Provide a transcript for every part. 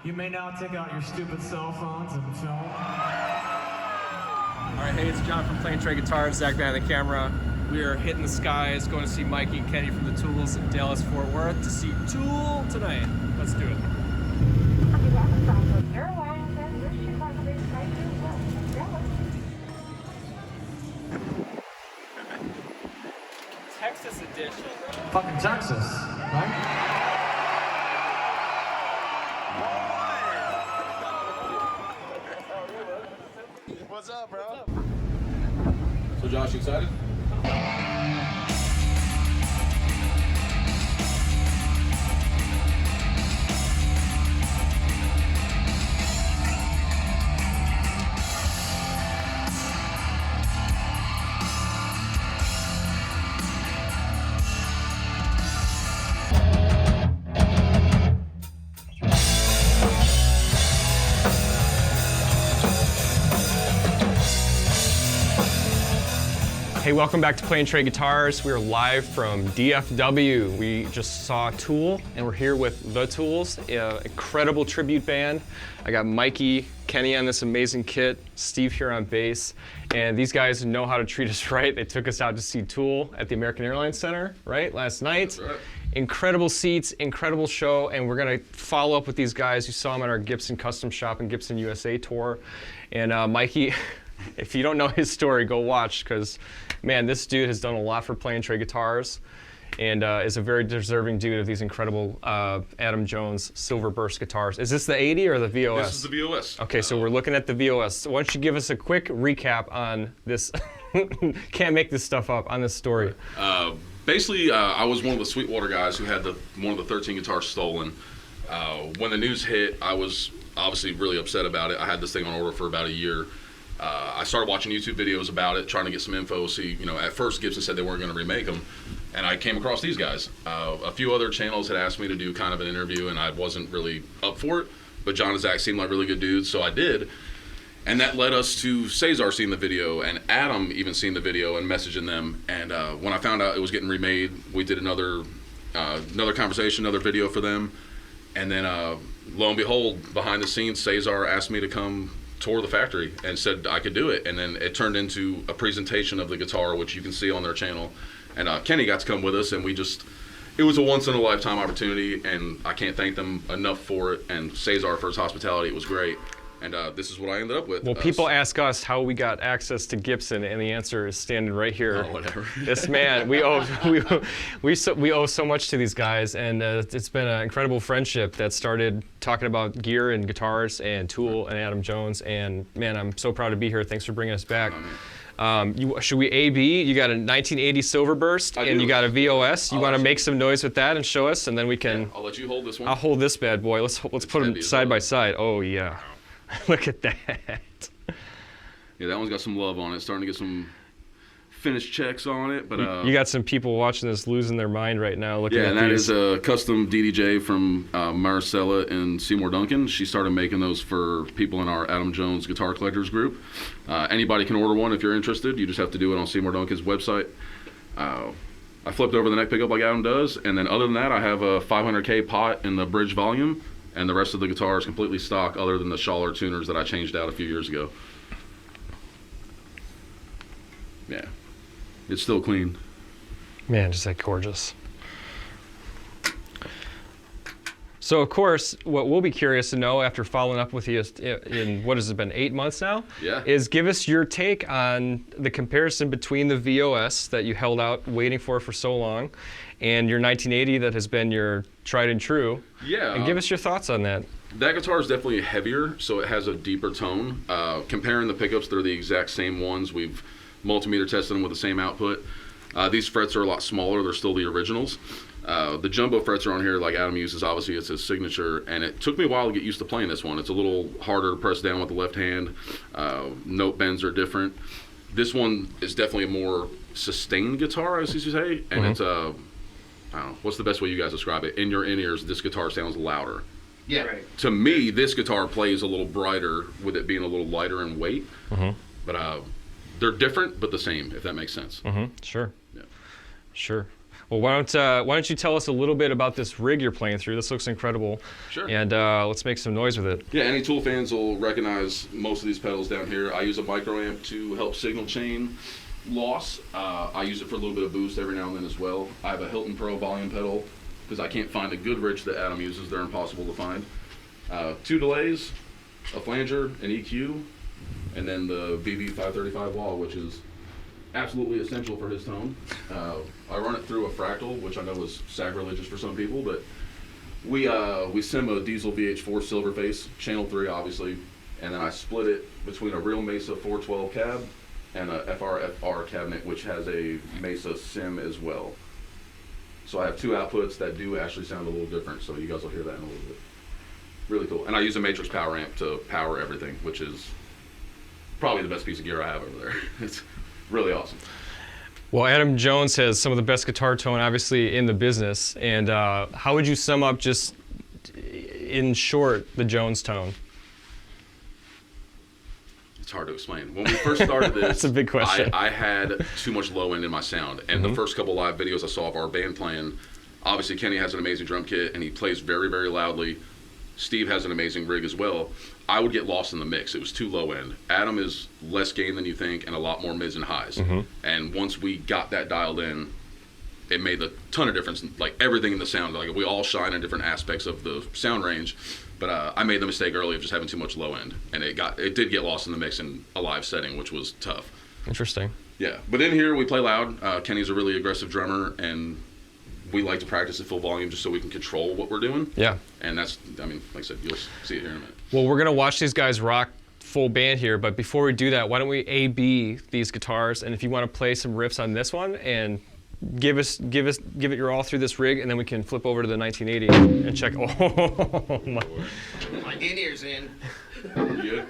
You may now take out your stupid cell phones and film. All right, hey, it's John from Plays the VOS Guitars, Zach behind the camera. We are hitting the skies, going to see Mikey and Kenny from the Tools in Dallas, Fort Worth to see Tool tonight. Let's do it. Texas edition. Fucking Texas, right? What's up, bro? So Josh, you excited? Hey, welcome back to Plays the VOS Guitars. We are live from DFW. We just saw Tool, and we're here with The Tools, an incredible tribute band. I got Mikey, Kenny on this amazing kit, Steve here on bass, and these guys know how to treat us right. They took us out to see Tool at the American Airlines Center, right, last night. That's right. Incredible Seats, incredible show, and we're gonna follow up with these guys. You saw them at our Gibson Custom Shop and Gibson USA tour. And Mikey, if you don't know his story, go watch, because man, this dude has done a lot for Plays the VOS Guitars and is a very deserving dude of these incredible Adam Jones Silverburst guitars. Is this the 80 or the VOS? This is the VOS. Okay, so we're looking at the VOS. So why don't you give us a quick recap on this, can't make this stuff up, on this story. Basically, I was one of the Sweetwater guys who had one of the 13 guitars stolen. When the news hit, I was obviously really upset about it. I had this thing on order for about a year. I started watching YouTube videos about it, trying to get some info. See, at first Gibson said they weren't going to remake them, and I came across these guys. A few other channels had asked me to do kind of an interview, and I wasn't really up for it. But John and Zach seemed like really good dudes, so I did. And that led us to Cesar seeing the video, and Adam even seeing the video and messaging them. And when I found out it was getting remade, we did another conversation, another video for them. And then lo and behold, behind the scenes, Cesar asked me to come tour the factory and said I could do it, and then it turned into a presentation of the guitar, which you can see on their channel. And Kenny got to come with us, and it was a once-in-a-lifetime opportunity, and I can't thank them enough for it, and Cesar for his hospitality. It was great, and this is what I ended up with. Well, people ask us how we got access to Gibson, and the answer is standing right here. Oh, whatever. This man, we owe so much to these guys, and it's been an incredible friendship that started talking about gear and guitars and Tool and Adam Jones, and man, I'm so proud to be here. Thanks for bringing us back. Should we A/B? You got a 1980 Silverburst, and you got a VOS. You want to make some noise with that and show us, and then we can. Yeah, I'll let you hold this one. I'll hold this bad boy. Let's put them side by side. Oh yeah. Look at that. Yeah, that one's got some love on it. Starting to get some finished checks on it. But you got some people watching this losing their mind right now looking at these. Yeah, and that is a custom DDJ from Maricela and Seymour Duncan. She started making those for people in our Adam Jones Guitar Collectors group. Anybody can order one if you're interested. You just have to do it on Seymour Duncan's website. I flipped over the neck pickup like Adam does, and then other than that, I have a 500K pot in the bridge volume. And the rest of the guitar is completely stock, other than the Schaller tuners that I changed out a few years ago. Yeah, it's still clean. Man, just like gorgeous. So of course, what we'll be curious to know after following up with you in what has it been, 8 months now? Yeah. Is give us your take on the comparison between the VOS that you held out waiting for so long, and your 1980 that has been your tried and true. Yeah. And give us your thoughts on that. That guitar is definitely heavier, so it has a deeper tone. Comparing the pickups, they're the exact same ones. We've multimeter tested them with the same output. These frets are a lot smaller. They're still the originals. The jumbo frets are on here like Adam uses. Obviously, it's his signature, and it took me a while to get used to playing this one. It's a little harder to press down with the left hand. Note bends are different. This one is definitely a more sustained guitar, as you say, and it's I don't know, what's the best way you guys describe it? In your in-ears, this guitar sounds louder. Yeah. Right. To me, this guitar plays a little brighter with it being a little lighter in weight. But they're different, but the same, if that makes sense. Sure. Yeah. Sure. Well, why don't you tell us a little bit about this rig you're playing through? This looks incredible. Sure. And let's make some noise with it. Yeah, any Tool fans will recognize most of these pedals down here. I use a micro amp to help signal chain loss. I use it for a little bit of boost every now and then as well. I have a Hilton Pro volume pedal because I can't find a good Rich that Adam uses. They're impossible to find. 2 delays, a flanger, an EQ, and then the BB535 wall, which is absolutely essential for his tone. I run it through a fractal, which I know is sacrilegious for some people, but we sim a diesel VH4 Silverface, channel 3 obviously, and then I split it between a real Mesa 412 cab and a FRFR cabinet, which has a Mesa sim as well. So I have 2 outputs that do actually sound a little different, so you guys will hear that in a little bit. Really cool. And I use a Matrix power amp to power everything, which is probably the best piece of gear I have over there. It's really awesome. Well, Adam Jones has some of the best guitar tone, obviously, in the business. And how would you sum up, just in short, the Jones tone? It's hard to explain. When we first started this, that's a big question. I had too much low end in my sound. And the first couple live videos I saw of our band playing, obviously Kenny has an amazing drum kit and he plays very, very loudly. Steve has an amazing rig as well. I would get lost in the mix. It was too low end. Adam is less gain than you think and a lot more mids and highs. And once we got that dialed in, it made a ton of difference. Like everything in the sound, like we all shine in different aspects of the sound range. But I made the mistake early of just having too much low end, and it did get lost in the mix in a live setting, which was tough. Interesting. Yeah, but in here we play loud. Kenny's a really aggressive drummer, and we like to practice at full volume just so we can control what we're doing. Yeah. And that's, I mean, like I said, you'll see it here in a minute. Well, we're gonna watch these guys rock full band here, but before we do that, why don't we A/B these guitars, and if you want to play some riffs on this one and give it your all through this rig, and then we can flip over to the 1980 and check. Oh my! My in-ears in. You good?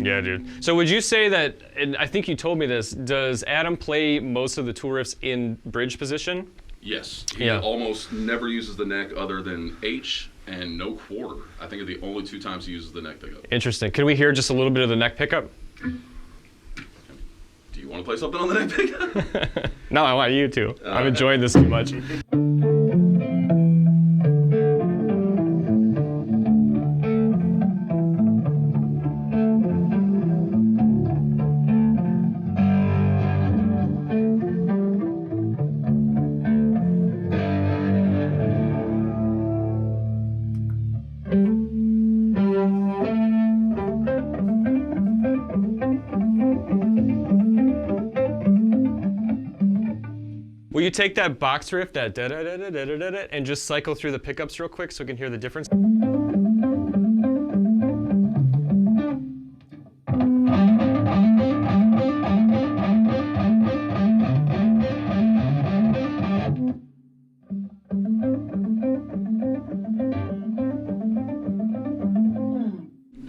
Yeah, dude. So would you say that, and I think you told me this, does Adam play most of the tool riffs in bridge position? Yes. He almost never uses the neck other than H and no quarter. I think are the only 2 times he uses the neck pickup. Interesting. Can we hear just a little bit of the neck pickup? Do you want to play something on the neck pickup? No, I want you to. I'm enjoying this too much. Will you take that box riff, that da-da-da-da-da-da-da, and just cycle through the pickups real quick so we can hear the difference?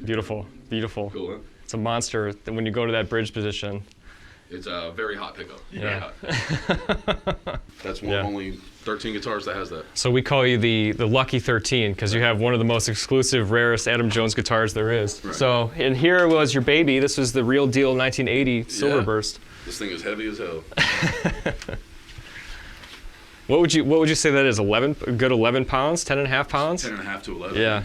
Beautiful, beautiful. Cool, huh? It's a monster when you go to that bridge position. It's a very hot pickup. Yeah. That's one of only 13 guitars that has that. So we call you the Lucky 13 because you have one of the most exclusive, rarest Adam Jones guitars there is. Right. So, and here was your baby. This was the real deal 1980 Silverburst. This thing is heavy as hell. What would you say that is? 11? A good 11 pounds? 10 and a half pounds? 10 and a half to 11. Yeah.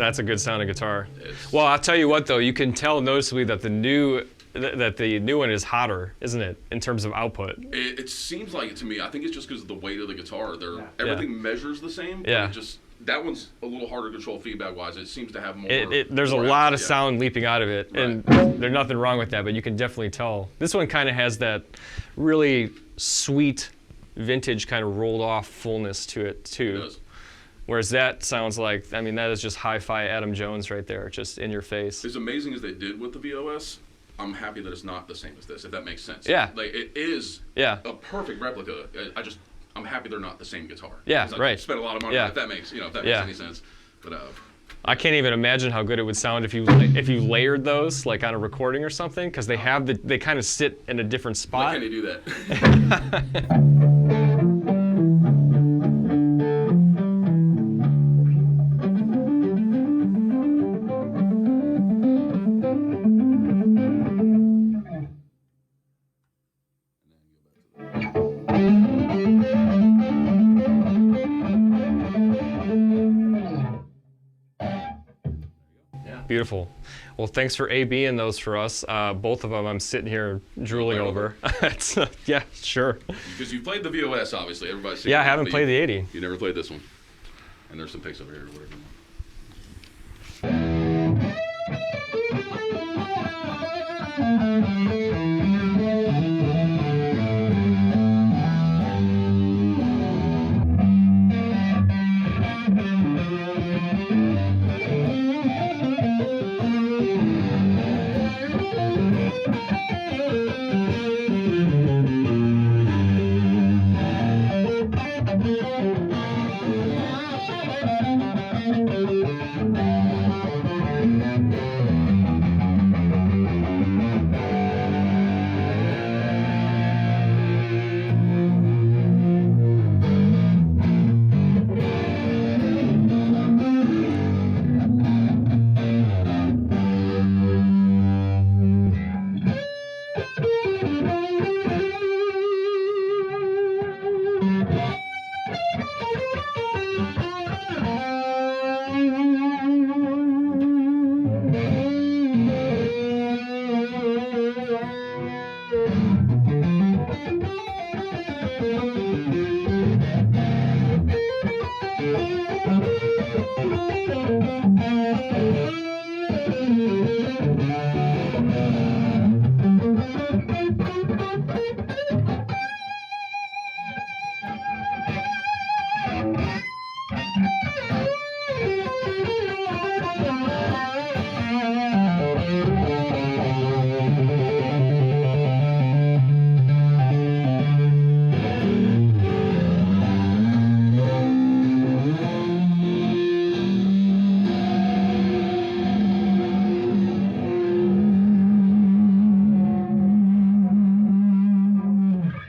That's a good sounding guitar. Well, I'll tell you what though, you can tell noticeably that the new one is hotter, isn't it, in terms of output? It seems like it to me. I think it's just because of the weight of the guitar. Everything measures the same. But Yeah. That one's a little harder to control feedback-wise. It seems to have more. There's more a lot of output, sound leaping out of it, Right. and there's nothing wrong with that, but you can definitely tell. This one kind of has that really sweet, vintage kind of rolled off fullness to it too. It does. Whereas that sounds like, I mean, that is just hi-fi Adam Jones right there, just in your face. As amazing as they did with the VOS, I'm happy that it's not the same as this, if that makes sense. Yeah. Like, it is Yeah. a perfect replica. I'm happy they're not the same guitar. Yeah, 'Cause right. I spent a lot of money Yeah. on it, if that makes Yeah. any sense. But I can't even imagine how good it would sound if you layered those like on a recording or something, because they kind of sit in a different why spot. can't they do that? Beautiful. Well, thanks for ABing those for us. Both of them I'm sitting here drooling over. Yeah, sure. Because you played the VOS, obviously. Everybody's seen Yeah, it, I haven't but played the 80. You never played this one. And there's some pics over here or whatever.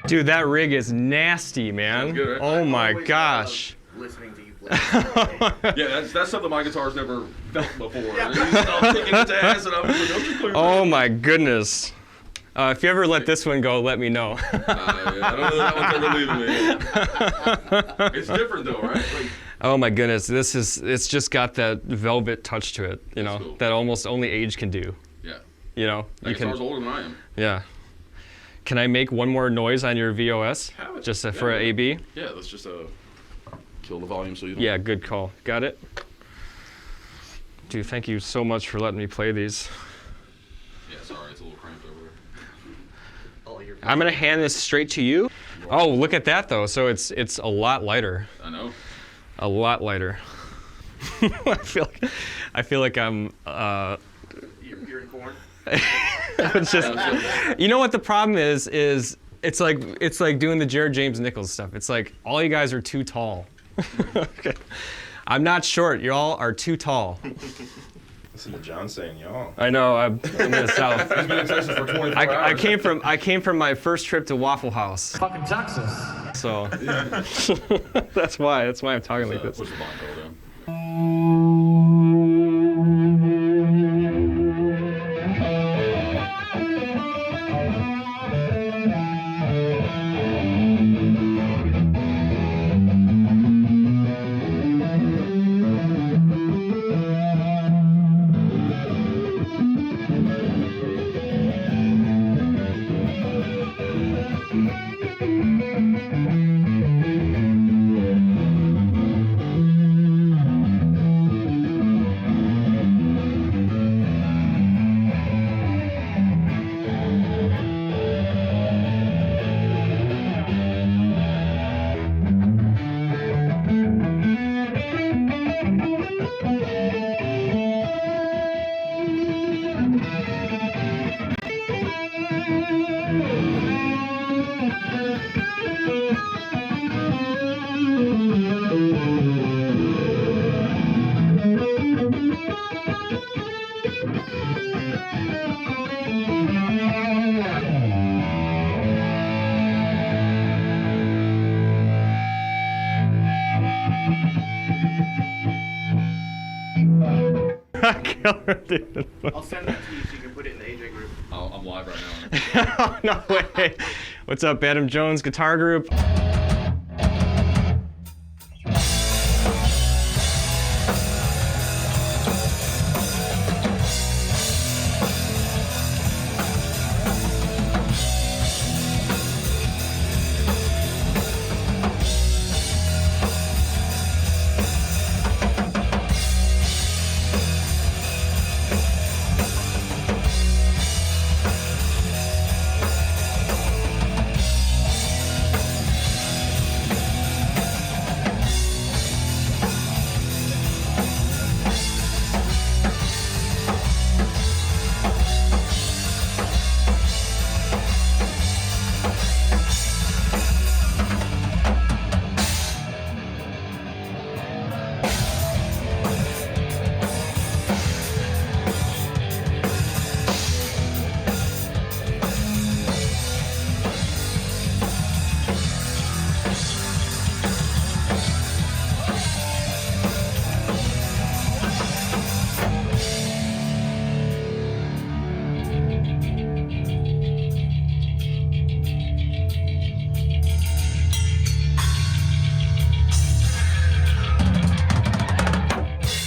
Dude, that rig is nasty, man. Sounds good, right? Oh my Always gosh. love listening to you play. Yeah, that's something my guitar's never felt before. You start kicking its ass, and I'm just like, okay. Oh my goodness. If you ever let this one go, let me know. Yeah, I don't know that one's ever leaving me. It's different though, right? Like, Oh my goodness, it's just got that velvet touch to it, you know, cool. that almost only age can do. yeah. You know, That guitar's older than I am. Yeah. Can I make one more noise on your VOS? Have it. Just Yeah, for an yeah. AB? Yeah, let's just kill the volume so you don't. Yeah, good call. Got it? Dude, thank you so much for letting me play these. Yeah, sorry, it's a little cramped over there. Oh, you're I'm gonna hand this straight to you. Oh, look at that though. So it's a lot lighter. I know. A lot lighter. I feel like I'm you're in corn. it's just, you know what the problem is it's like doing the Jared James Nichols stuff. It's like all you guys are too tall. Okay. I'm not short. You all are too tall. Listen to John saying y'all. I know. I'm in the South. He's been in Texas for 24 I hours. came from my first trip to Waffle House. Fucking Texas. So that's why I'm talking like this. Push the volume pedal down. killer, dude. I'll send that to you so you can put it in the AJ group. I'm live right now. Oh, no way. What's up, Adam Jones Guitar Group?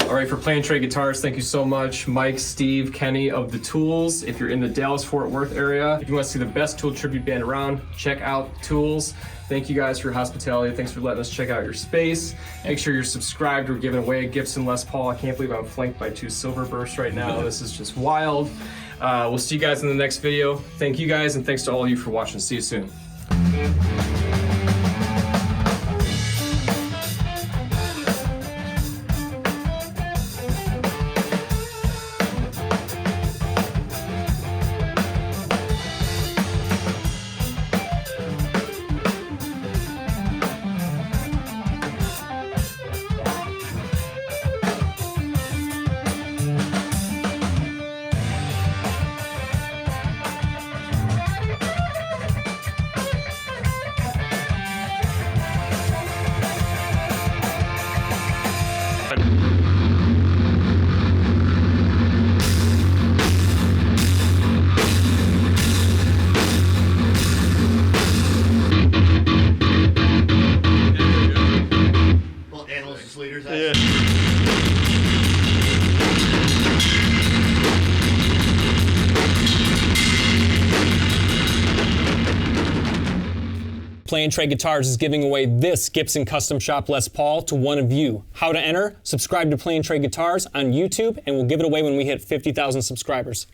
All right, for Playing Trade Guitars, thank you so much, Mike, Steve, Kenny of The Tools. If you're in the Dallas-Fort Worth area, if you want to see the best Tool tribute band around, check out Tools. Thank you guys for your hospitality. Thanks for letting us check out your space. Make sure you're subscribed. We're giving away a Gibson Les Paul. I can't believe I'm flanked by 2 Silverbursts right now. This is just wild. We'll see you guys in the next video. Thank you guys, and thanks to all of you for watching. See you soon. Well, analyst leaders. Playing Trade Guitars is giving away this Gibson Custom Shop Les Paul to one of you. How to enter? Subscribe to Playing Trade Guitars on YouTube, and we'll give it away when we hit 50,000 subscribers.